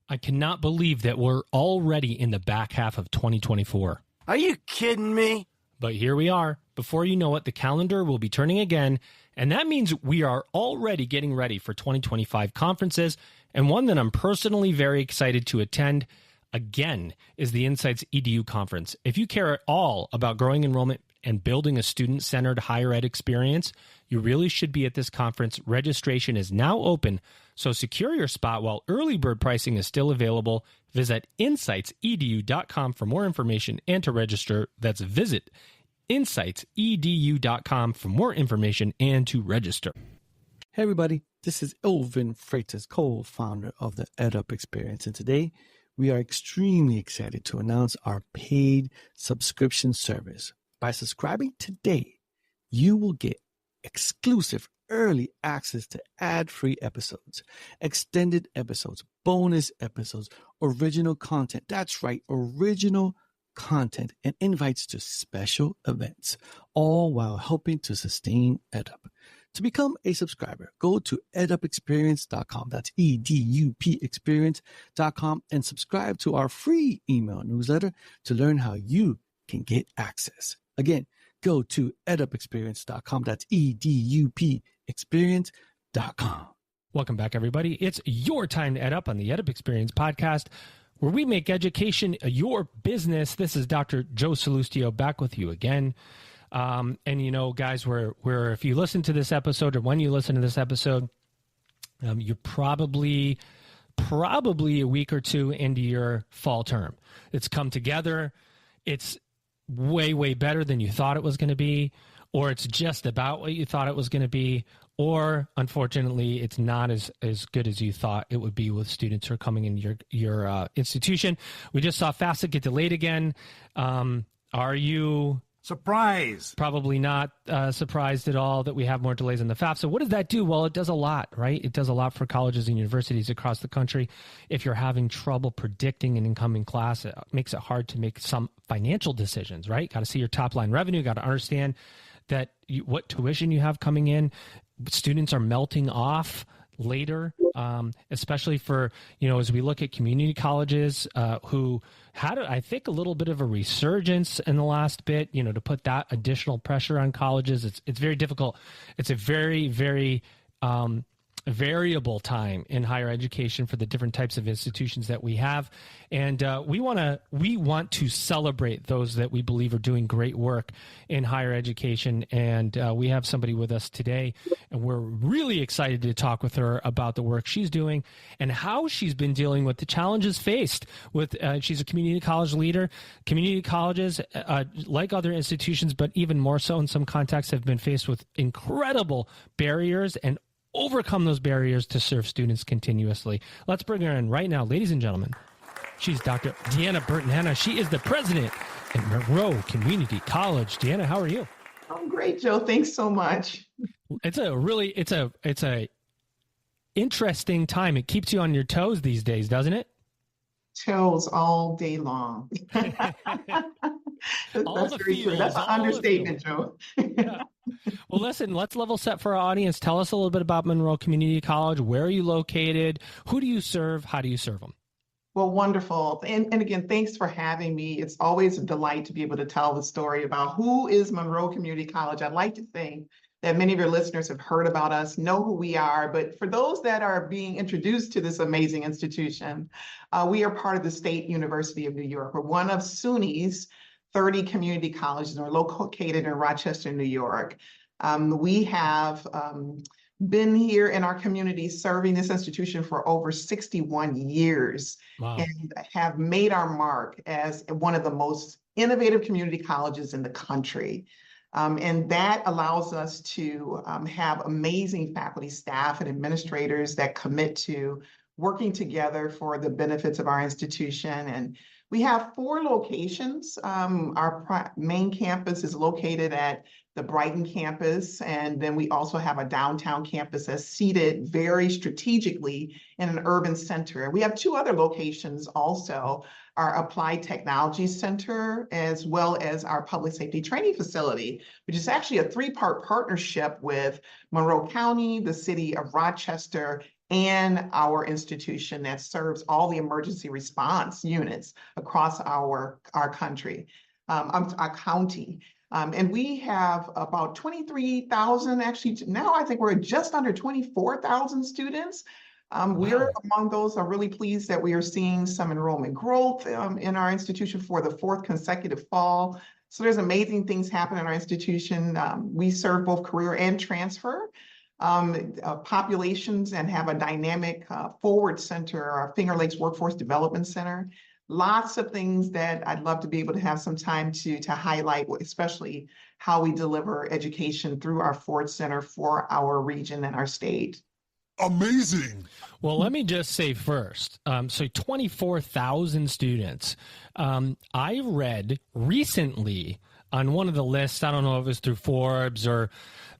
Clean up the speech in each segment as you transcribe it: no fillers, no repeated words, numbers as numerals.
I cannot believe that we're already in the back half of 2024. Are you kidding me? But here we are. Before you know it, the calendar will be turning again, and that means we are already getting ready for 2025 conferences, and one that I'm personally very excited to attend again is the Insights EDU conference. If you care at all about growing enrollment and building a student-centered higher ed experience, you really should be at this conference. Registration is now open, so secure your spot while early bird pricing is still available. Visit insightsedu.com for more information and to register. That's visit insightsedu.com for more information and to register. Hey everybody, this is Elvin Freitas, co-founder of the EdUp Experience, and today we are extremely excited to announce our paid subscription service. By subscribing today, you will get exclusive early access to ad-free episodes, extended episodes, bonus episodes, original content. That's right, original content and invites to special events, all while helping to sustain EdUp. To become a subscriber, go to edupexperience.com. That's EDUP experience.com and subscribe to our free email newsletter to learn how you can get access. Again, go to edupexperience.com. That's EDUP experience.com. Welcome back, everybody. It's your time to EdUp on the EdUp Experience podcast, where we make education your business. This is Dr. Joe Salustio back with you again. And you know, guys, we're if you listen to this episode or when you listen to this episode, you're probably a week or two into your fall term. It's come together. It's way better than you thought it was going to be, or it's just about what you thought it was going to be, or unfortunately, it's not as good as you thought it would be with students who are coming in your institution. We just saw FAFSA get delayed again. Are you surprised? Probably not surprised at all that we have more delays in the FAFSA. What does that do? Well, it does a lot, right? It does a lot for colleges and universities across the country. If you're having trouble predicting an incoming class, it makes it hard to make some financial decisions, right? Got to see your top line revenue, got to understand that what tuition you have coming in. Students are melting off later, especially for, as we look at community colleges who had, I think, a little bit of a resurgence in the last bit, to put that additional pressure on colleges. It's very difficult. It's a very, very variable time in higher education for the different types of institutions that we have. And we want to celebrate those that we believe are doing great work in higher education. And we have somebody with us today, and we're really excited to talk with her about the work she's doing and how she's been dealing with the challenges faced with, she's a community college leader. Community colleges, like other institutions, but even more so in some contexts, have been faced with incredible barriers and overcome those barriers to serve students continuously. Let's bring her in right now, ladies and gentlemen. She's Dr. DeAnna Burt-Nanna. She is the president at Monroe Community College. DeAnna, how are you? I'm great, Joe. Thanks so much. It's a interesting time. It keeps you on your toes these days, doesn't it? Toes all day long. That's very true. That's an understatement, Joe. Yeah. Well, listen, let's level set for our audience. Tell us a little bit about Monroe Community College. Where are you located? Who do you serve? How do you serve them? Well, wonderful. And again, thanks for having me. It's always a delight to be able to tell the story about who is Monroe Community College. I'd like to think that many of your listeners have heard about us, know who we are. But for those that are being introduced to this amazing institution, we are part of the State University of New York. We're one of SUNY's 30 community colleges, and we're located in Rochester, New York. We have been here in our community serving this institution for over 61 years. Wow. And have made our mark as one of the most innovative community colleges in the country. And that allows us to have amazing faculty, staff, and administrators that commit to working together for the benefits of our institution. And we have 4 locations. Our main campus is located at the Brighton campus, and then we also have a downtown campus that's seated very strategically in an urban center. We have 2 other locations also, our Applied Technology Center, as well as our Public Safety Training Facility, which is actually a 3-part partnership with Monroe County, the City of Rochester, and our institution that serves all the emergency response units across our country, our county. And we have about 23,000, actually now I think we're just under 24,000 students. We're among those. I'm really pleased that we are seeing some enrollment growth in our institution for the fourth consecutive fall. So there's amazing things happening in our institution. We serve both career and transfer populations and have a dynamic forward center, our Finger Lakes Workforce Development Center. Lots of things that I'd love to be able to have some time to highlight, especially how we deliver education through our Ford Center for our region and our state. Amazing. Well, let me just say first, so 24,000 students. I read recently on one of the lists, I don't know if it was through Forbes or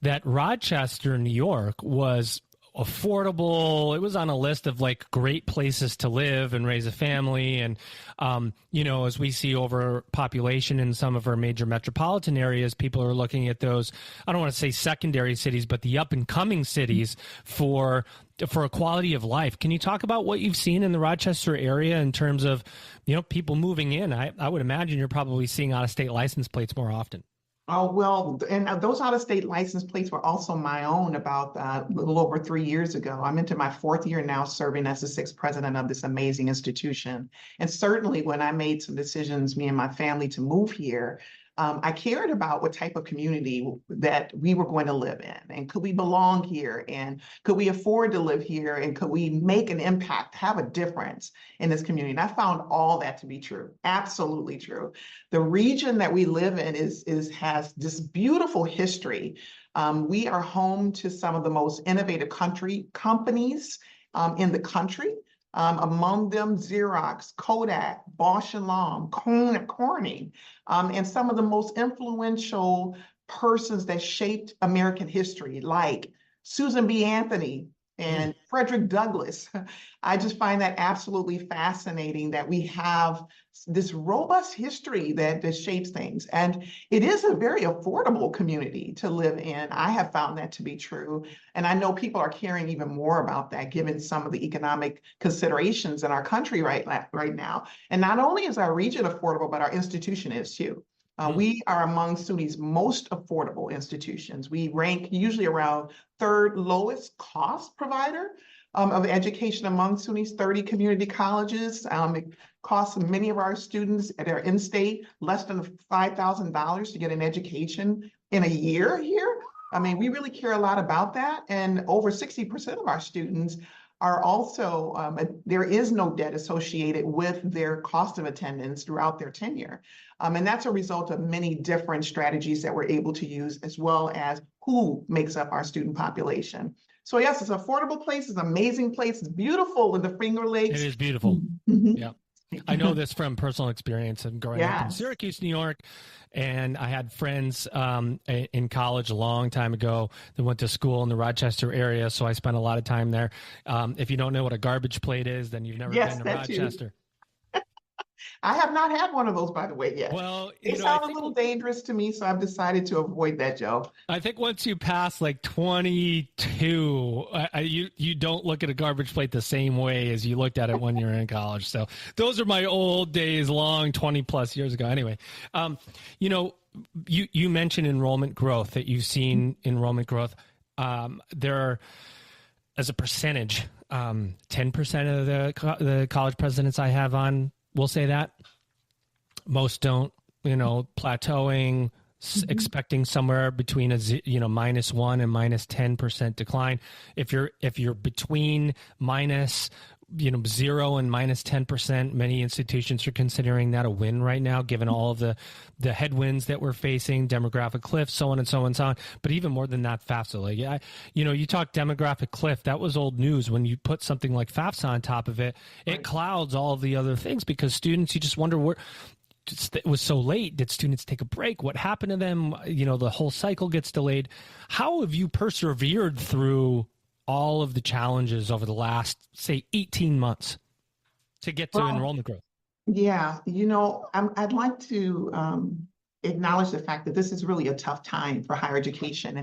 that Rochester, New York was affordable. It was on a list of like great places to live and raise a family. And, as we see overpopulation in some of our major metropolitan areas, people are looking at those, I don't want to say secondary cities, but the up and coming cities for a quality of life. Can you talk about what you've seen in the Rochester area in terms of, people moving in? I would imagine you're probably seeing out-of-state license plates more often. Oh, well, and those out-of-state license plates were also my own about a little over 3 years ago. I'm into my fourth year now serving as the sixth president of this amazing institution. And certainly when I made some decisions, me and my family, to move here, I cared about what type of community that we were going to live in, and could we belong here, and could we afford to live here, and could we make an impact, have a difference in this community. And I found all that to be true, absolutely true. The region that we live in has this beautiful history. We are home to some of the most innovative companies in the country. Among them, Xerox, Kodak, Bosch and Lomb, Corning, and some of the most influential persons that shaped American history, like Susan B. Anthony and Frederick Douglass. I just find that absolutely fascinating that we have this robust history that shapes things. And it is a very affordable community to live in. I have found that to be true. And I know people are caring even more about that, given some of the economic considerations in our country right now. And not only is our region affordable, but our institution is too. We are among SUNY's most affordable institutions. We rank usually around third lowest cost provider of education among SUNY's 30 community colleges. It costs many of our students that are in-state less than $5,000 to get an education in a year here. I mean, we really care a lot about that. And over 60% of our students are also, there is no debt associated with their cost of attendance throughout their tenure. And that's a result of many different strategies that we're able to use, as well as who makes up our student population. So yes, it's an affordable place, it's an amazing place, it's beautiful in the Finger Lakes. It is beautiful. Yeah. I know this from personal experience of growing up in Syracuse, New York, and I had friends in college a long time ago that went to school in the Rochester area, so I spent a lot of time there. If you don't know what a garbage plate is, then you've never been to Rochester. I have not had one of those, by the way, yet. Well, they sound a little dangerous to me, so I've decided to avoid that, Joe. I think once you pass like 22, you don't look at a garbage plate the same way as you looked at it when you were in college. So those are my old days, long 20 plus years ago. Anyway, you mentioned enrollment growth, that you've seen enrollment growth. There are, as a percentage, 10% of the college presidents I have on will say that. Most don't, plateauing, expecting somewhere between a -1 and -10% decline. If you're between minus 0 and -10%, many institutions are considering that a win right now, given all of the headwinds that we're facing, demographic cliff, so on and so on and so on. But even more than that, FAFSA, you talk demographic cliff, that was old news. When you put something like FAFSA on top of it, it clouds all of the other things, because students, you just wonder it was so late. Did students take a break? What happened to them? The whole cycle gets delayed. How have you persevered through all of the challenges over the last, say, 18 months to get to enrollment growth? Yeah, I'd like to acknowledge the fact that this is really a tough time for higher education.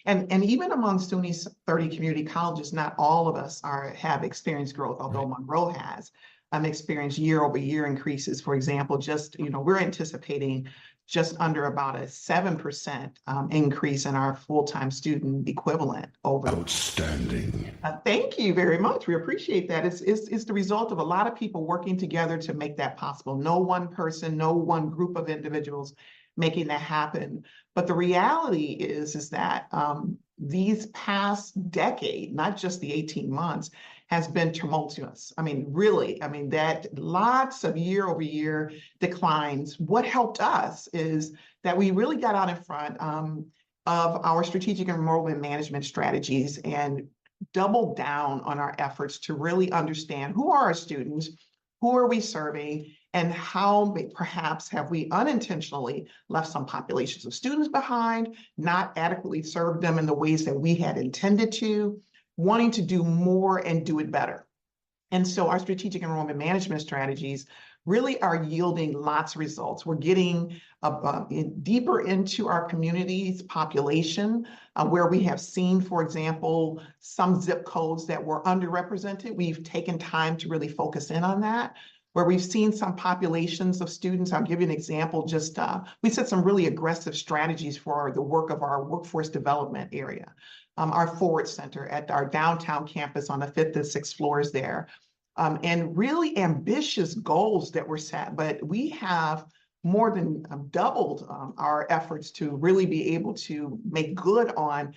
And even among SUNY 30 community colleges, not all of us have experienced growth, although Monroe has experienced year-over-year increases. For example, we're anticipating just under about a 7% increase in our full-time student equivalent over. Outstanding. Thank you very much. We appreciate that. It's the result of a lot of people working together to make that possible. No one person, no one group of individuals making that happen. But the reality is that these past decade, not just the 18 months, has been tumultuous. That lots of year-over-year declines. What helped us is that we really got out in front of our strategic enrollment management strategies and doubled down on our efforts to really understand who are our students, who are we serving, and how perhaps have we unintentionally left some populations of students behind, not adequately served them in the ways that we had intended to, wanting to do more and do it better. And so our strategic enrollment management strategies really are yielding lots of results. We're getting deeper into our community's population, where we have seen, for example, some zip codes that were underrepresented. We've taken time to really focus in on that. Where we've seen some populations of students. I'll give you an example. We set some really aggressive strategies for the work of our workforce development area. Our Forward Center at our downtown campus on the 5th and 6th floors there. And really ambitious goals that were set, but we have more than doubled our efforts to really be able to make good on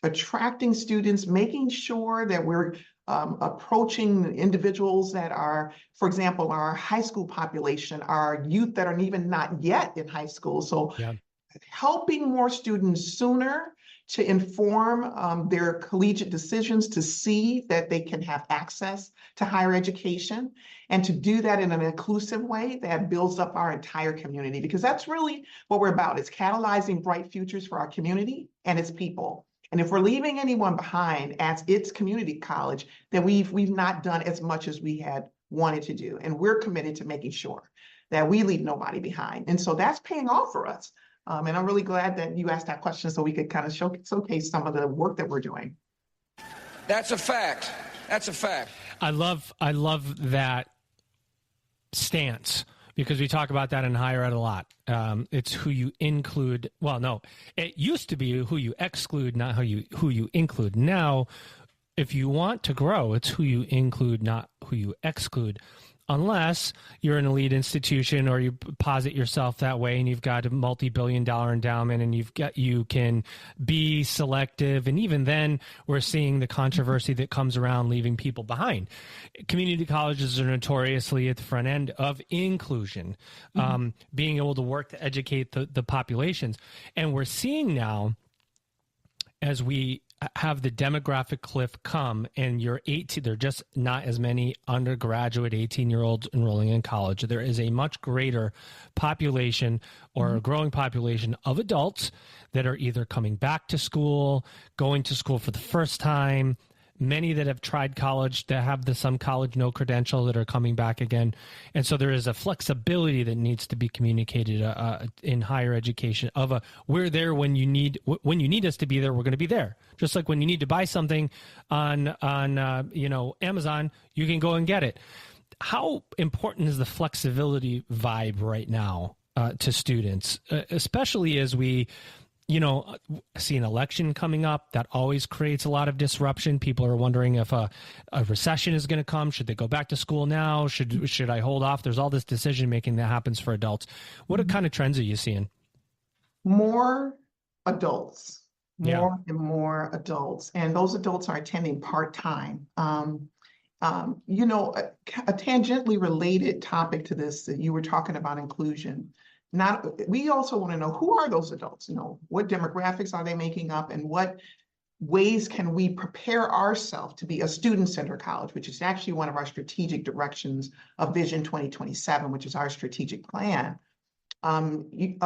attracting students, making sure that we're approaching individuals that are, for example, our high school population, our youth that are even not yet in high school. So helping more students sooner to inform their collegiate decisions, to see that they can have access to higher education, and to do that in an inclusive way that builds up our entire community, because that's really what we're about. It's catalyzing bright futures for our community and its people. And if we're leaving anyone behind as its community college, then we've not done as much as we had wanted to do. And we're committed to making sure that we leave nobody behind. And so that's paying off for us. And I'm really glad that you asked that question so we could kind of showcase some of the work that we're doing. That's a fact. That's a fact. I love that stance, because we talk about that in higher ed a lot. It's who you include. Well, no, it used to be who you exclude, not who you include. Now, if you want to grow, it's who you include, not who you exclude. Unless you're an elite institution or you posit yourself that way and you've got a multi-billion-dollar endowment and you can be selective. And even then, we're seeing the controversy that comes around leaving people behind. Community colleges are notoriously at the front end of inclusion, being able to work to educate the populations. And we're seeing now, as we have the demographic cliff come and you're 18, there are just not as many undergraduate 18-year-olds enrolling in college. There is a much greater population or a growing population of adults that are either coming back to school, going to school for the first time, many that have tried college, that have the some college no credential that are coming back again. And so there is a flexibility that needs to be communicated in higher education of we're there when you need us to be there, we're going to be there. Just like when you need to buy something on Amazon, you can go and get it. How important is the flexibility vibe right now to students, especially as we see an election coming up that always creates a lot of disruption. People are wondering if a recession is going to come. Should they go back to school now? Should I hold off? There's all this decision making that happens for adults. What kind of trends are you seeing? More adults, more and more adults, and those adults are attending part-time. A tangentially related topic to this that you were talking about inclusion. We also want to know, who are those adults? What demographics are they making up, and what ways can we prepare ourselves to be a student-centered college, which is actually one of our strategic directions of Vision 2027, which is our strategic plan. We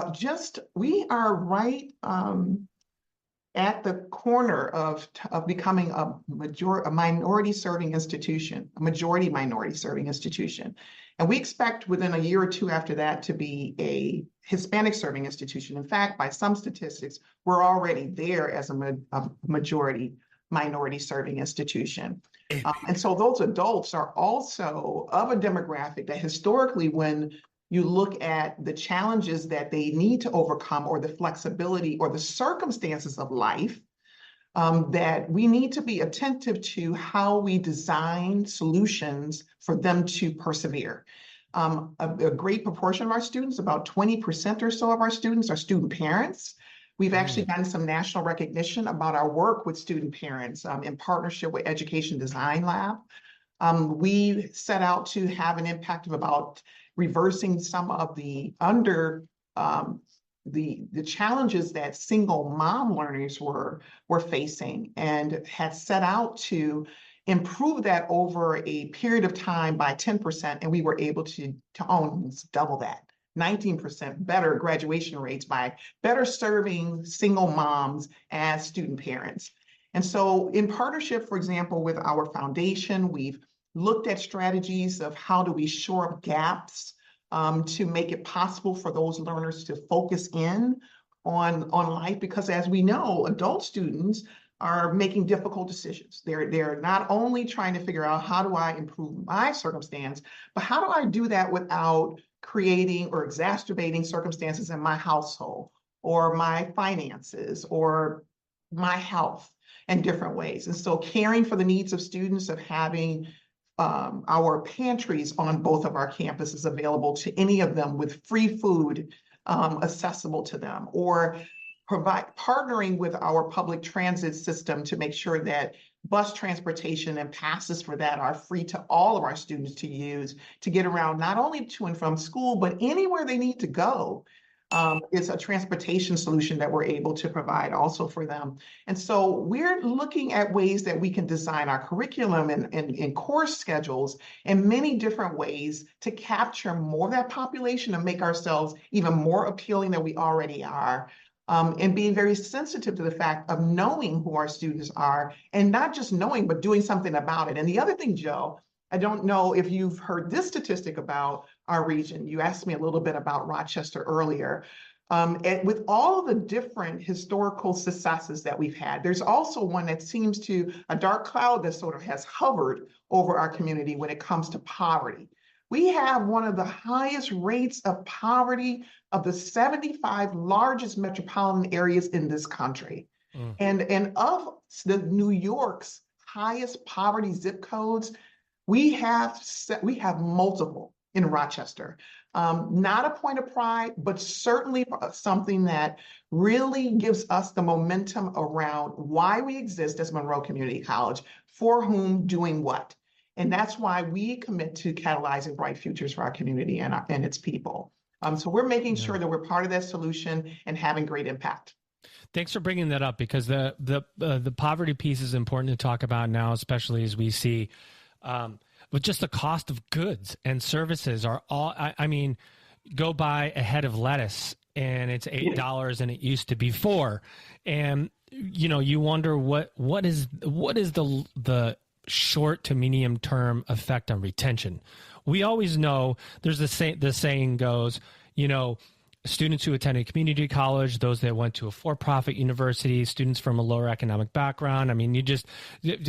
are right at the corner of becoming a minority serving institution, a majority minority serving institution. And we expect within a year or two after that to be a Hispanic serving institution. In fact, by some statistics, we're already there as a majority minority serving institution. And so those adults are also of a demographic that historically, when you look at the challenges that they need to overcome or the flexibility or the circumstances of life, that we need to be attentive to how we design solutions for them to persevere. A great proportion of our students, about 20% or so of our students, are student parents. We've actually gotten some national recognition about our work with student parents in partnership with Education Design Lab. We set out to have an impact of about reversing some of the the challenges that single mom learners were facing, and had set out to improve that over a period of time by 10%, and we were able to almost double that. 19% better graduation rates by better serving single moms as student parents. And so in partnership, for example, with our foundation, we've looked at strategies of how do we shore up gaps to make it possible for those learners to focus in on life, because as we know, adult students are making difficult decisions. They're not only trying to figure out how do I improve my circumstance, but how do I do that without creating or exacerbating circumstances in my household or my finances or my health in different ways. And so caring for the needs of students, of having our pantries on both of our campuses available to any of them with free food accessible to them, or partnering with our public transit system to make sure that bus transportation and passes for that are free to all of our students to use to get around, not only to and from school, but anywhere they need to go. Is a transportation solution that we're able to provide also for them. And so we're looking at ways that we can design our curriculum and course schedules in many different ways to capture more of that population and make ourselves even more appealing than we already are. And being very sensitive to the fact of knowing who our students are, and not just knowing, but doing something about it. And the other thing, Joe, I don't know if you've heard this statistic about our region. You asked me a little bit about Rochester earlier. And with all of the different historical successes that we've had, there's also one that seems to, a dark cloud that sort of has hovered over our community when it comes to poverty. We have one of the highest rates of poverty of the 75 largest metropolitan areas in this country. And of the New York's highest poverty zip codes, we have multiple in Rochester. Not a point of pride, but certainly something that really gives us the momentum around why we exist as Monroe Community College, for whom, doing what. And that's why we commit to catalyzing bright futures for our community and its people. So we're making sure that we're part of that solution and having great impact. Thanks for bringing that up, because the poverty piece is important to talk about now, especially as we see but just the cost of goods and services are all, I mean, go buy a head of lettuce and it's $8 and it used to be $4. And, you know, you wonder what is the short to medium term effect on retention. We always know there's the saying goes, you know, students who attended community college, those that went to a for-profit university, students from a lower economic background. I mean, you just,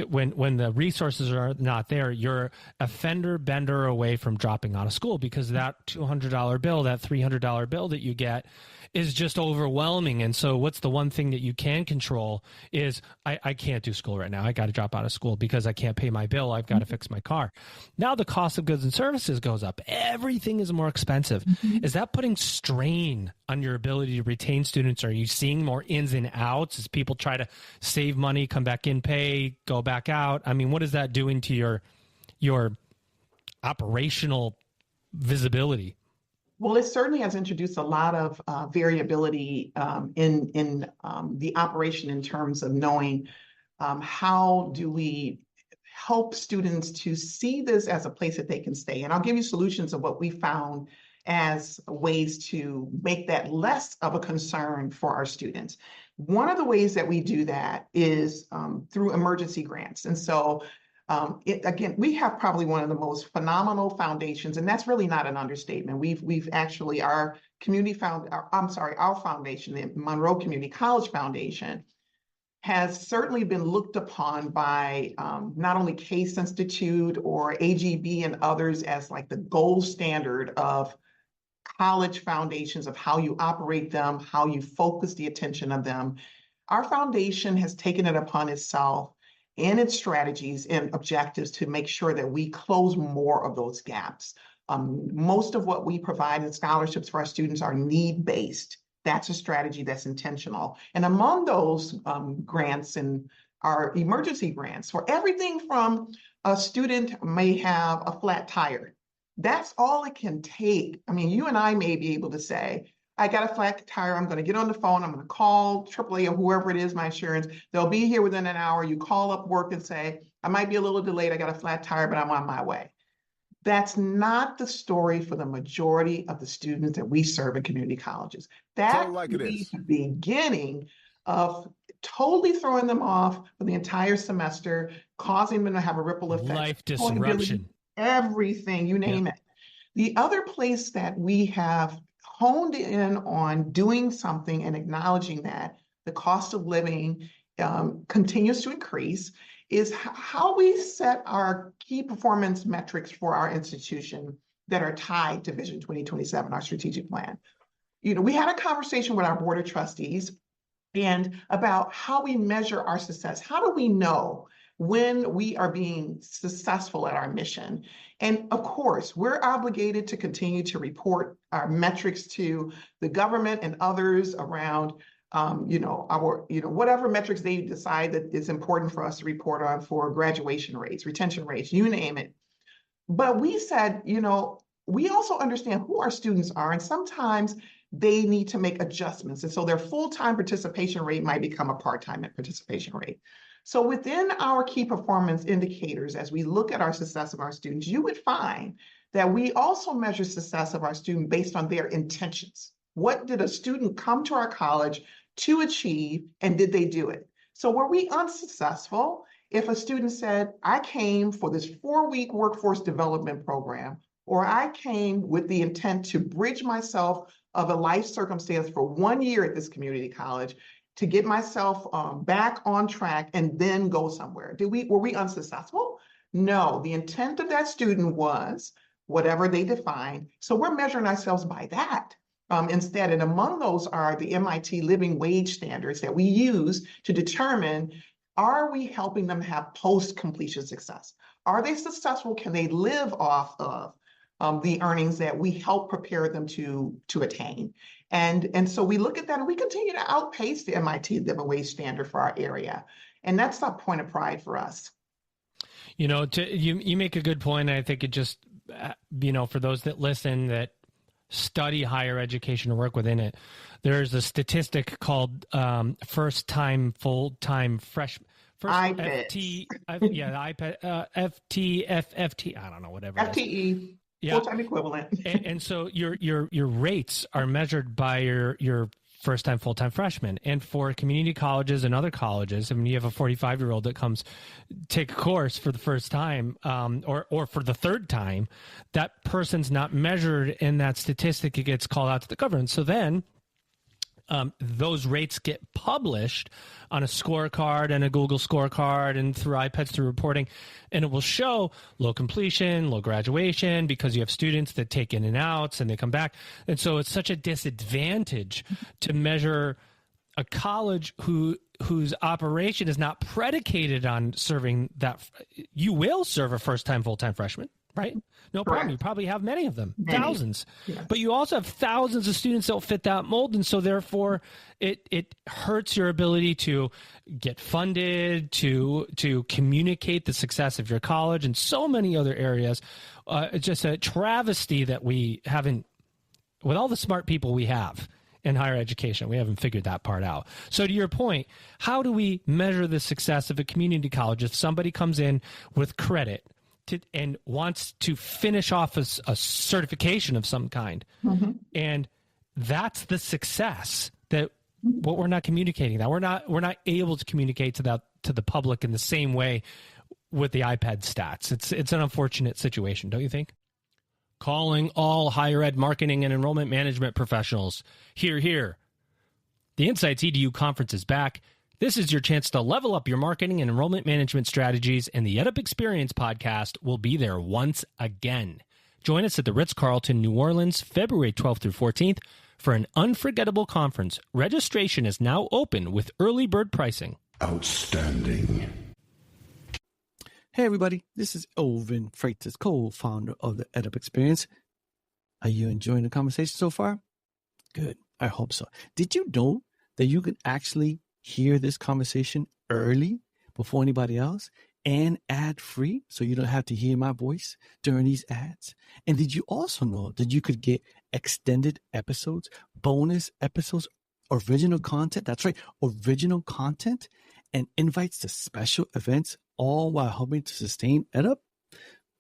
when the resources are not there, you're a fender bender away from dropping out of school, because that $200 bill, that $300 bill that you get is just overwhelming. And so what's the one thing that you can control is I can't do school right now. I got to drop out of school because I can't pay my bill. I've got to fix my car. Now the cost of goods and services goes up. Everything is more expensive. Is that putting strain on your ability to retain students? Are you seeing more ins and outs as people try to save money, come back in, pay, go back out? I mean, what is that doing to your operational visibility? Well, it certainly has introduced a lot of variability in the operation in terms of knowing how do we help students to see this as a place that they can stay. And I'll give you solutions of what we found as ways to make that less of a concern for our students. One of the ways that we do that is through emergency grants. And so again, we have probably one of the most phenomenal foundations, and that's really not an understatement. We've actually, our foundation, the Monroe Community College Foundation, has certainly been looked upon by not only Case Institute or AGB and others as like the gold standard of college foundations, of how you operate them, how you focus the attention of them. Our foundation has taken it upon itself in its strategies and objectives to make sure that we close more of those gaps. Most of what we provide in scholarships for our students are need-based. That's a strategy that's intentional. And among those grants and our emergency grants, for everything from a student may have a flat tire, that's all it can take. I mean, you and I may be able to say, I got a flat tire, I'm going to get on the phone, I'm going to call AAA or whoever it is, my insurance. They'll be here within an hour. You call up work and say, I might be a little delayed, I got a flat tire, but I'm on my way. That's not the story for the majority of the students that we serve in community colleges. That's the beginning of totally throwing them off for the entire semester, causing them to have a ripple effect. Life disruption. Everything, you name it. The other place that we have honed in on doing something and acknowledging that the cost of living continues to increase is how we set our key performance metrics for our institution that are tied to Vision 2027, our strategic plan. You know, we had a conversation with our board of trustees and about how we measure our success. How do we know when we are being successful at our mission? And of course, we're obligated to continue to report our metrics to the government and others around, whatever metrics they decide that is important for us to report on, for graduation rates, retention rates, you name it. But we said, we also understand who our students are, and sometimes they need to make adjustments. And so their full-time participation rate might become a part-time participation rate. So within our key performance indicators, as we look at our success of our students, you would find that we also measure success of our student based on their intentions. What did a student come to our college to achieve, and did they do it? So were we unsuccessful if a student said, I came for this 4-week workforce development program, or I came with the intent to bridge myself of a life circumstance for 1 year at this community college, to get myself back on track and then go somewhere? Were we unsuccessful? No, the intent of that student was whatever they defined. So we're measuring ourselves by that instead. And among those are the MIT living wage standards that we use to determine, are we helping them have post-completion success? Are they successful? Can they live off of the earnings that we help prepare them to attain? And so we look at that and we continue to outpace the MIT living wage standard for our area. And that's a point of pride for us. You make a good point. I think it just, for those that listen, that study higher education or work within it, there's a statistic called first-time full-time freshman. FT, FT, I don't know, whatever. FTE. Yeah. Full-time equivalent. and so your rates are measured by your first-time full-time freshman. And for community colleges and other colleges, I mean, you have a 45-year-old that comes take a course for the first time or for the third time, that person's not measured in that statistic. It gets called out to the government. So then those rates get published on a scorecard and a Google scorecard and through iPads, through reporting, and it will show low completion, low graduation, because you have students that take in and outs and they come back. And so it's such a disadvantage to measure a college whose operation is not predicated on serving that. You will serve a first-time full-time freshman, right? No problem. You probably have many of them, thousands. Yes. But you also have thousands of students that will fit that mold. And so therefore it hurts your ability to get funded, to communicate the success of your college and so many other areas. It's just a travesty that we haven't, with all the smart people we have in higher education, we haven't figured that part out. So to your point, how do we measure the success of a community college if somebody comes in with credit and wants to finish off a certification of some kind. Mm-hmm. And that's the success that what we're not communicating, that we're not able to communicate to the public in the same way with the iPad stats. It's an unfortunate situation, don't you think? Calling all higher ed marketing and enrollment management professionals. Hear, hear. The Insights EDU conference is back. This is your chance to level up your marketing and enrollment management strategies, and the EdUp Experience podcast will be there once again. Join us at the Ritz-Carlton, New Orleans, February 12th through 14th for an unforgettable conference. Registration is now open with early bird pricing. Outstanding. Hey everybody, this is Elvin Freitas, co-founder of the EdUp Experience. Are you enjoying the conversation so far? Good, I hope so. Did you know that you can actually hear this conversation early before anybody else and ad-free, so you don't have to hear my voice during these ads? And did you also know that you could get extended episodes, bonus episodes, original content? That's right, original content and invites to special events, all while helping to sustain EdUp?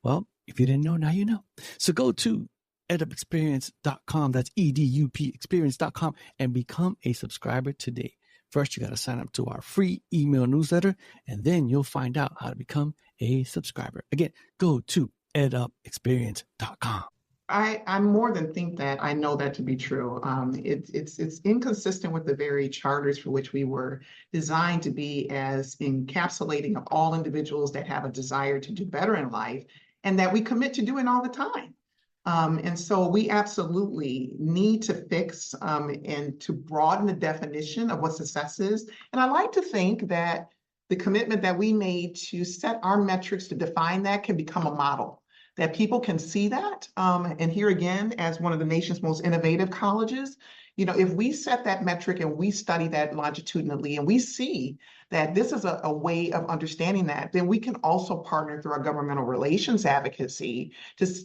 Well, if you didn't know, now you know. So go to edupexperience.com, that's EDUP experience.com, and become a subscriber today. First, you got to sign up to our free email newsletter, and then you'll find out how to become a subscriber. Again, go to edupexperience.com. I more than think that I know that to be true. It's inconsistent with the very charters for which we were designed to be, as encapsulating of all individuals that have a desire to do better in life, and that we commit to doing all the time. And so we absolutely need to fix and to broaden the definition of what success is. And I like to think that the commitment that we made to set our metrics to define that can become a model, that people can see that. And here again, as one of the nation's most innovative colleges, if we set that metric and we study that longitudinally and we see that this is a way of understanding that, then we can also partner through our governmental relations advocacy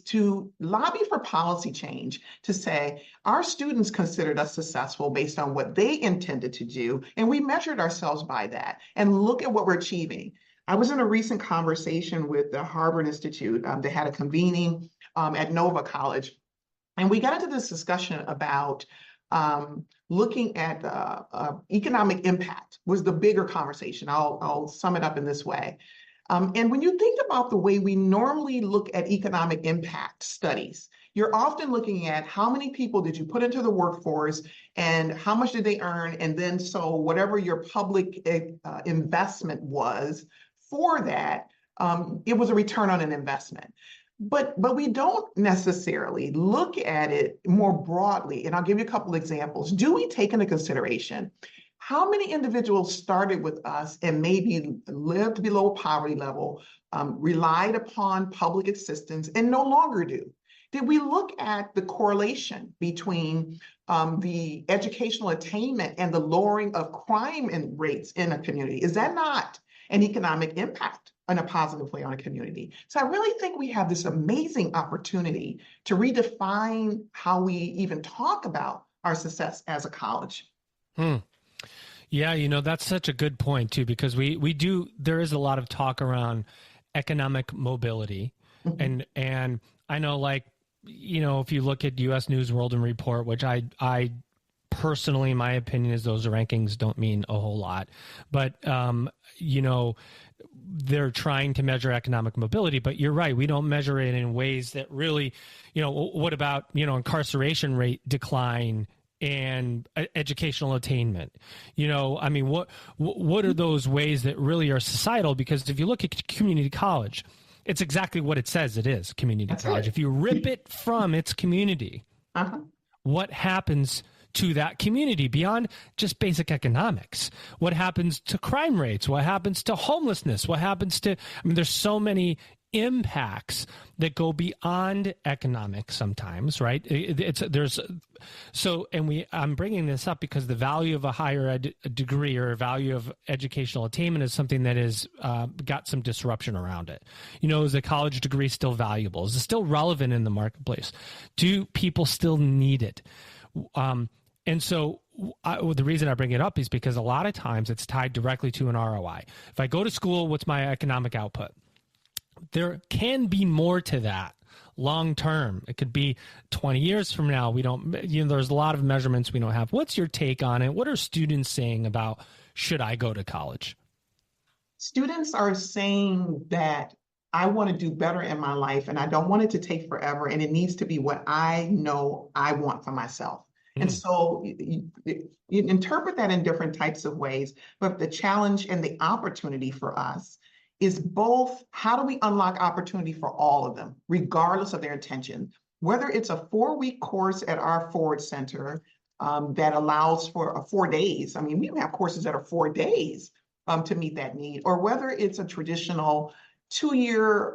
to lobby for policy change, to say our students considered us successful based on what they intended to do, and we measured ourselves by that, and look at what we're achieving. I was in a recent conversation with the Harvard Institute. They had a convening at Nova College, and we got into this discussion about looking at economic impact was the bigger conversation. I'll sum it up in this way. And when you think about the way we normally look at economic impact studies, you're often looking at how many people did you put into the workforce and how much did they earn? And then so whatever your public investment was for that, it was a return on an investment. But we don't necessarily look at it more broadly. And I'll give you a couple examples. Do we take into consideration how many individuals started with us and maybe lived below poverty level, relied upon public assistance, and no longer do? Did we look at the correlation between the educational attainment and the lowering of crime rates in a community? Is that not an economic impact in a positive way on a community? So I really think we have this amazing opportunity to redefine how we even talk about our success as a college. Yeah, that's such a good point too, because there is a lot of talk around economic mobility. Mm-hmm. And I know, if you look at U.S. News World and Report, which I personally, my opinion is those rankings don't mean a whole lot, but they're trying to measure economic mobility, but you're right. We don't measure it in ways that really, what about, incarceration rate decline and educational attainment? What are those ways that really are societal? Because if you look at community college, it's exactly what it says it is, community That's college. Right. If you rip it from its community, what happens to that community beyond just basic economics? What happens to crime rates? What happens to homelessness? What happens to, there's so many impacts that go beyond economics sometimes, right? I'm bringing this up because the value of a higher ed degree or value of educational attainment is something that has got some disruption around it. Is a college degree still valuable? Is it still relevant in the marketplace? Do people still need it? And so the reason I bring it up is because a lot of times it's tied directly to an ROI. If I go to school, what's my economic output? there can be more to that long term. It could be 20 years from now. We don't, there's a lot of measurements we don't have. What's your take on it? What are students saying about, should I go to college? Students are saying that I want to do better in my life and I don't want it to take forever, and it needs to be what I know I want for myself. And so you interpret that in different types of ways, but the challenge and the opportunity for us is both, how do we unlock opportunity for all of them, regardless of their intention? Whether it's a 4-week course at our Forward Center that allows for 4 days. I mean, we have courses that are 4 days to meet that need, or whether it's a traditional 2-year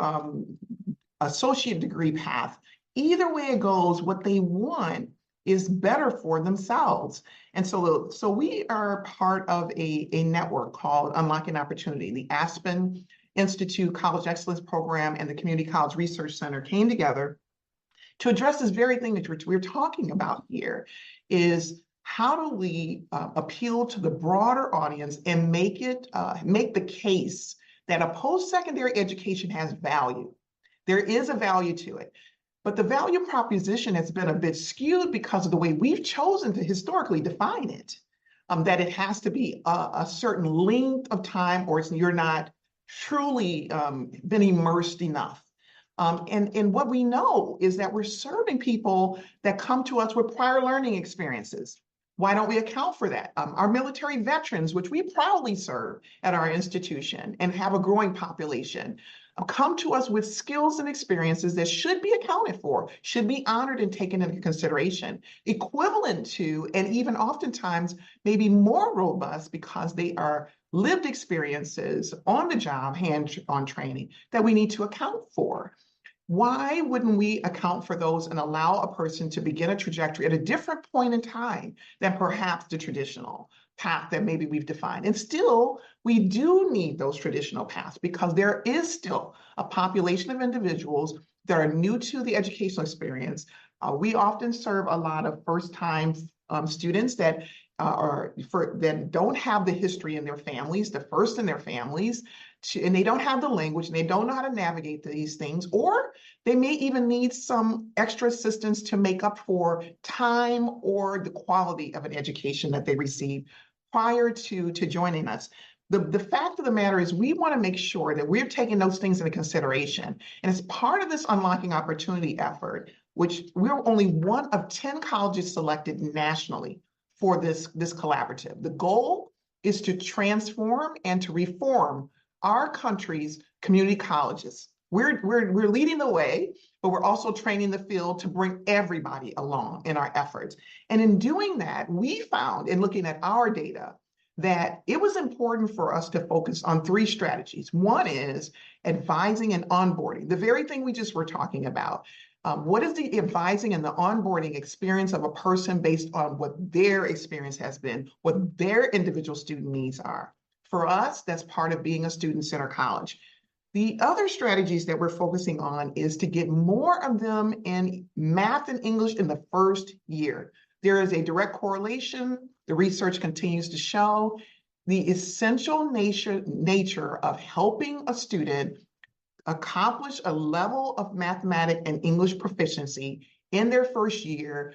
associate degree path. Either way it goes, what they want is better for themselves. And so we are part of a network called Unlocking Opportunity. The Aspen Institute College Excellence Program and the Community College Research Center came together to address this very thing that we're talking about here, is how do we appeal to the broader audience and make the case that a post-secondary education has value. There is a value to it. But the value proposition has been a bit skewed because of the way we've chosen to historically define it, that it has to be a certain length of time or you're not truly been immersed enough. And what we know is that we're serving people that come to us with prior learning experiences. Why don't we account for that? Our military veterans, which we proudly serve at our institution and have a growing population, come to us with skills and experiences that should be accounted for, should be honored and taken into consideration, equivalent to, and even oftentimes maybe more robust because they are lived experiences on the job, hands-on training that we need to account for. Why wouldn't we account for those and allow a person to begin a trajectory at a different point in time than perhaps the traditional path that maybe we've defined? And still, we do need those traditional paths because there is still a population of individuals that are new to the educational experience. We often serve a lot of first-time students that don't have the history in their families, the first in their families, and they don't have the language and they don't know how to navigate these things, or they may even need some extra assistance to make up for time or the quality of an education that they received prior to joining us. The fact of the matter is we want to make sure that we're taking those things into consideration. And as part of this Unlocking Opportunity effort, which we're only one of 10 colleges selected nationally for this collaborative. The goal is to transform and to reform our country's community colleges. We're leading the way, but we're also training the field to bring everybody along in our efforts. And in doing that, we found, in looking at our data, that it was important for us to focus on 3 strategies. One is advising and onboarding, the very thing we just were talking about. What is the advising and the onboarding experience of a person based on what their experience has been, what their individual student needs are? For us, that's part of being a student-centered college. The other strategies that we're focusing on is to get more of them in math and English in the first year. There is a direct correlation. The research continues to show the essential nature of helping a student accomplish a level of mathematics and English proficiency in their first year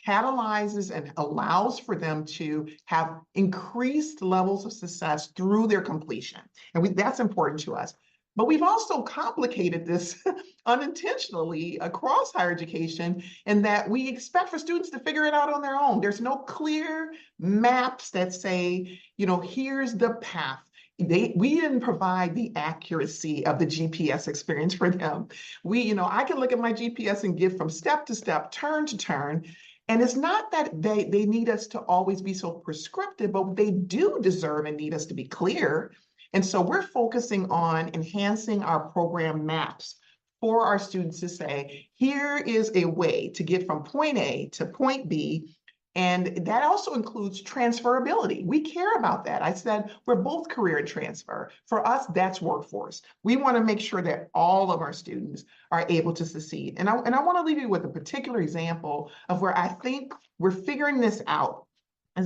catalyzes and allows for them to have increased levels of success through their completion. And that's important to us. But we've also complicated this unintentionally across higher education in that we expect for students to figure it out on their own. There's no clear maps that say, here's the path. We didn't provide the accuracy of the GPS experience for them. I can look at my GPS and give from step to step, turn to turn. And it's not that they need us to always be so prescriptive, but they do deserve and need us to be clear. And so we're focusing on enhancing our program maps for our students to say, here is a way to get from point A to point B. And that also includes transferability. We care about that. I said we're both career and transfer. For us, that's workforce. We want to make sure that all of our students are able to succeed. And I want to leave you with a particular example of where I think we're figuring this out.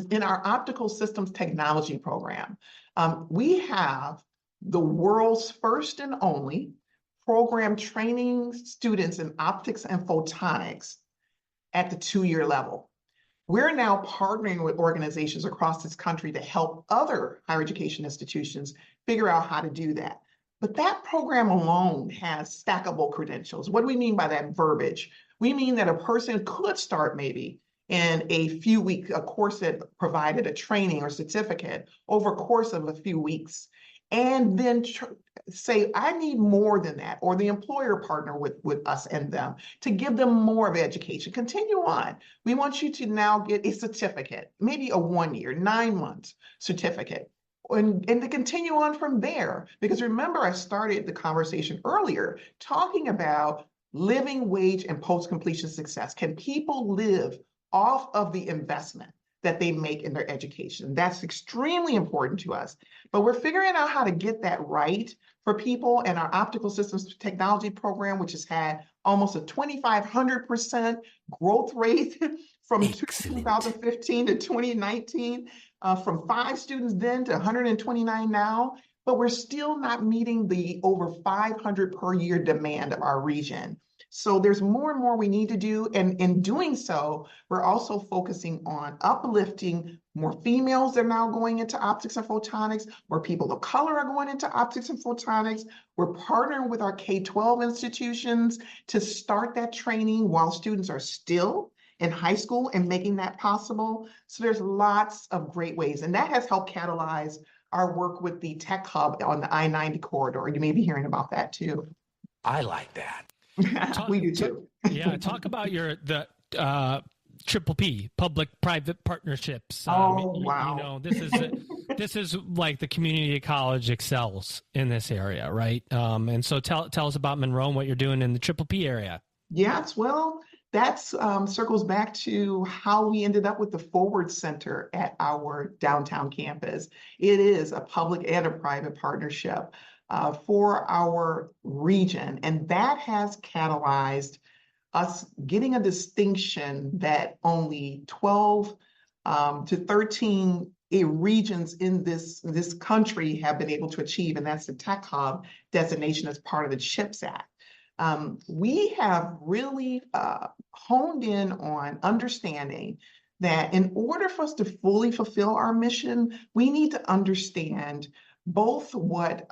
In our optical systems technology program, we have the world's first and only program training students in optics and photonics at the 2-year level. We're now partnering with organizations across this country to help other higher education institutions figure out how to do that. But that program alone has stackable credentials. What do we mean by that verbiage? We mean that a person could start maybe in a course that provided a training or certificate over a course of a few weeks, and then say, I need more than that, or the employer partner with us and them to give them more of education. Continue on. We want you to now get a certificate, maybe a 1-year, 9-month certificate, and to continue on from there. Because remember, I started the conversation earlier talking about living wage and post-completion success. Can people live off of the investment that they make in their education? That's extremely important to us. But we're figuring out how to get that right for people. And our optical systems technology program, which has had almost a 2,500% growth rate from 2015 to 2019, from 5 students then to 129 now. But we're still not meeting the over 500 per year demand of our region. So there's more and more we need to do. And in doing so, we're also focusing on uplifting more females that are now going into optics and photonics, more people of color are going into optics and photonics. We're partnering with our K-12 institutions to start that training while students are still in high school and making that possible. So there's lots of great ways. And that has helped catalyze our work with the Tech Hub on the I-90 corridor. You may be hearing about that too. I like that. We do too. Yeah, talk about the triple P, public-private partnerships. Wow. You know, this is like the community college excels in this area, right? And so tell us about Monroe and what you're doing in the triple P area. Yes, well, that circles back to how we ended up with the Forward Center at our downtown campus. It is a public and a private partnership for our region, and that has catalyzed us getting a distinction that only 12 to 13 regions in this country have been able to achieve, and that's the Tech Hub designation as part of the CHIPS Act. We have really honed in on understanding that in order for us to fully fulfill our mission, we need to understand both what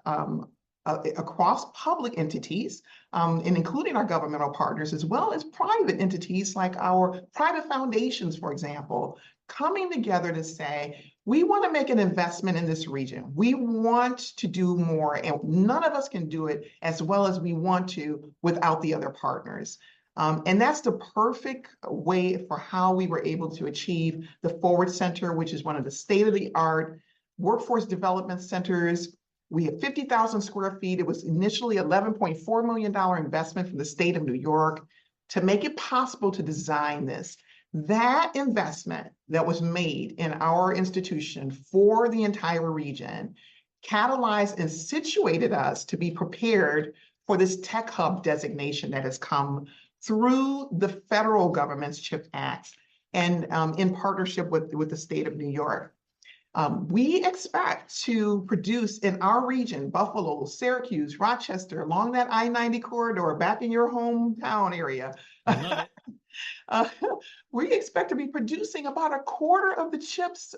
across public entities, and including our governmental partners, as well as private entities like our private foundations, for example, coming together to say, we want to make an investment in this region. We want to do more, and none of us can do it as well as we want to without the other partners. And that's the perfect way for how we were able to achieve the Forward Center, which is one of the state-of-the-art workforce development centers. We have 50,000 square feet. It was initially $11.4 million investment from the state of New York to make it possible to design this. That investment that was made in our institution for the entire region catalyzed and situated us to be prepared for this Tech Hub designation that has come through the federal government's CHIPS Act and in partnership with the state of New York. We expect to produce in our region, Buffalo, Syracuse, Rochester, along that I-90 corridor, back in your hometown area. I love it. We expect to be producing about a quarter of the chips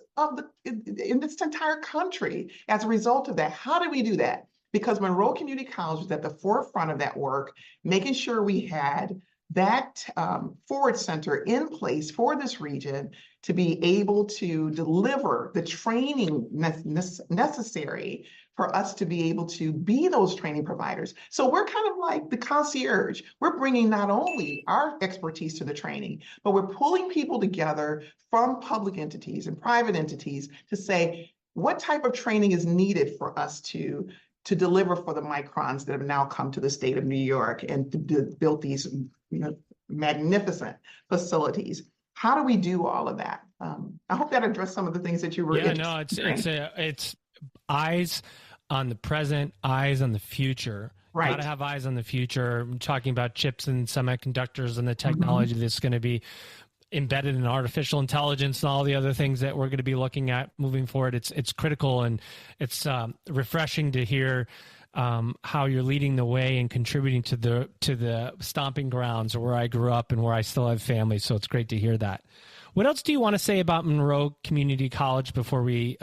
in this entire country as a result of that. How do we do that? Because Monroe Community College was at the forefront of that work, making sure we had that Forward Center in place for this region to be able to deliver the training necessary for us to be able to be those training providers. So we're kind of like the concierge. We're bringing not only our expertise to the training, but we're pulling people together from public entities and private entities to say, what type of training is needed for us to deliver for the microns that have now come to the state of New York and to build these magnificent facilities. How do we do all of that? I hope that addressed some of the things that you were interested in. It's eyes on the present, eyes on the future. Right. Got to have eyes on the future. I'm talking about chips and semiconductors and the technology that's going to be embedded in artificial intelligence and all the other things that we're going to be looking at moving forward. It's critical, and it's refreshing to hear how you're leading the way and contributing to the stomping grounds where I grew up and where I still have family. So it's great to hear that. What else do you want to say about Monroe Community College before we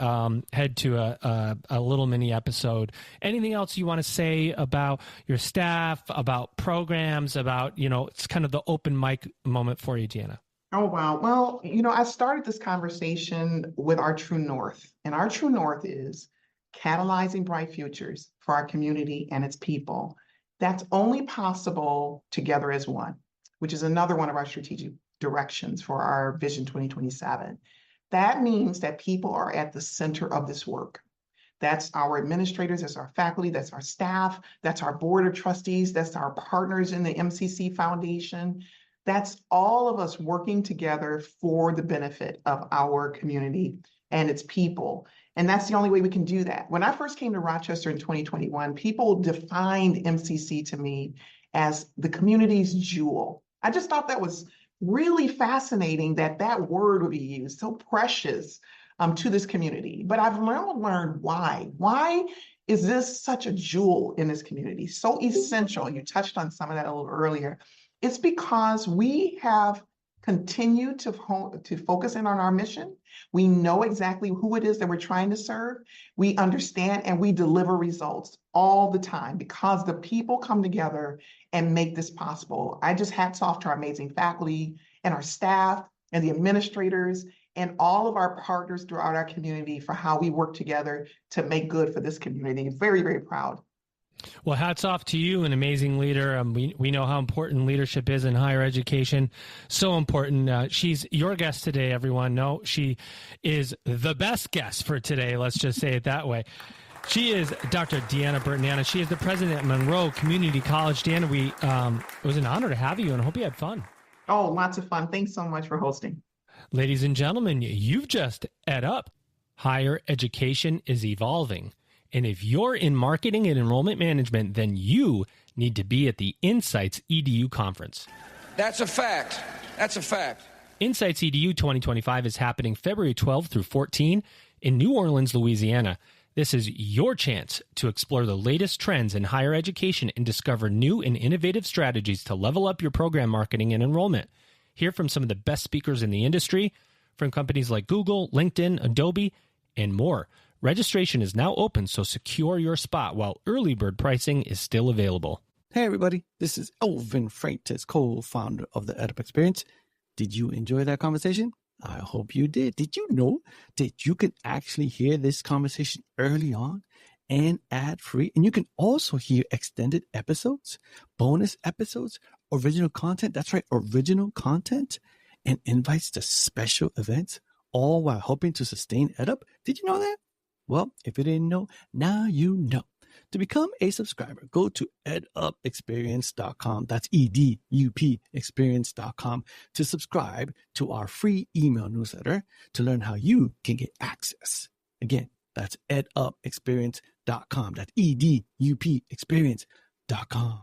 head to a little mini episode? Anything else you want to say about your staff, about programs, about, it's kind of the open mic moment for you, DeAnna. Oh, wow. Well, I started this conversation with our true north, and our true north is catalyzing bright futures for our community and its people. That's only possible together as one, which is another one of our strategic directions for our Vision 2027. That means that people are at the center of this work. That's our administrators, that's our faculty, that's our staff, that's our board of trustees, that's our partners in the MCC Foundation. That's all of us working together for the benefit of our community and its people. And that's the only way we can do that. When I first came to Rochester in 2021, people defined MCC to me as the community's jewel. I just thought that was really fascinating that word would be used, so precious to this community. But I've learned why. Why is this such a jewel in this community? So essential. You touched on some of that a little earlier. It's because we have continued to focus in on our mission. We know exactly who it is that we're trying to serve. We understand and we deliver results all the time because the people come together and make this possible. I just hats off to our amazing faculty and our staff and the administrators and all of our partners throughout our community for how we work together to make good for this community. Very, very proud. Well, hats off to you, an amazing leader. We know how important leadership is in higher education. So important. She's your guest today, everyone. No, she is the best guest for today. Let's just say it that way. She is Dr. DeAnna Burt-Nanna. She is the president at Monroe Community College. DeAnna, it was an honor to have you, and I hope you had fun. Oh, lots of fun. Thanks so much for hosting. Ladies and gentlemen, you've just EdUp. Higher education is evolving. And if you're in marketing and enrollment management, then you need to be at the Insights EDU conference. That's a fact. That's a fact. Insights EDU 2025 is happening February 12 through 14 in New Orleans, Louisiana. This is your chance to explore the latest trends in higher education and discover new and innovative strategies to level up your program marketing and enrollment. Hear from some of the best speakers in the industry, from companies like Google, LinkedIn, Adobe, and more. Registration is now open, so secure your spot while early bird pricing is still available. Hey, everybody. This is Elvin Freitas, co-founder of the EdUp Experience. Did you enjoy that conversation? I hope you did. Did you know that you can actually hear this conversation early on and ad-free? And you can also hear extended episodes, bonus episodes, original content. That's right, original content and invites to special events, all while helping to sustain EdUp. Did you know that? Well, if you didn't know, now you know. To become a subscriber, go to edupexperience.com. That's EDUP experience.com to subscribe to our free email newsletter to learn how you can get access. Again, that's edupexperience.com. That's EDUP experience.com.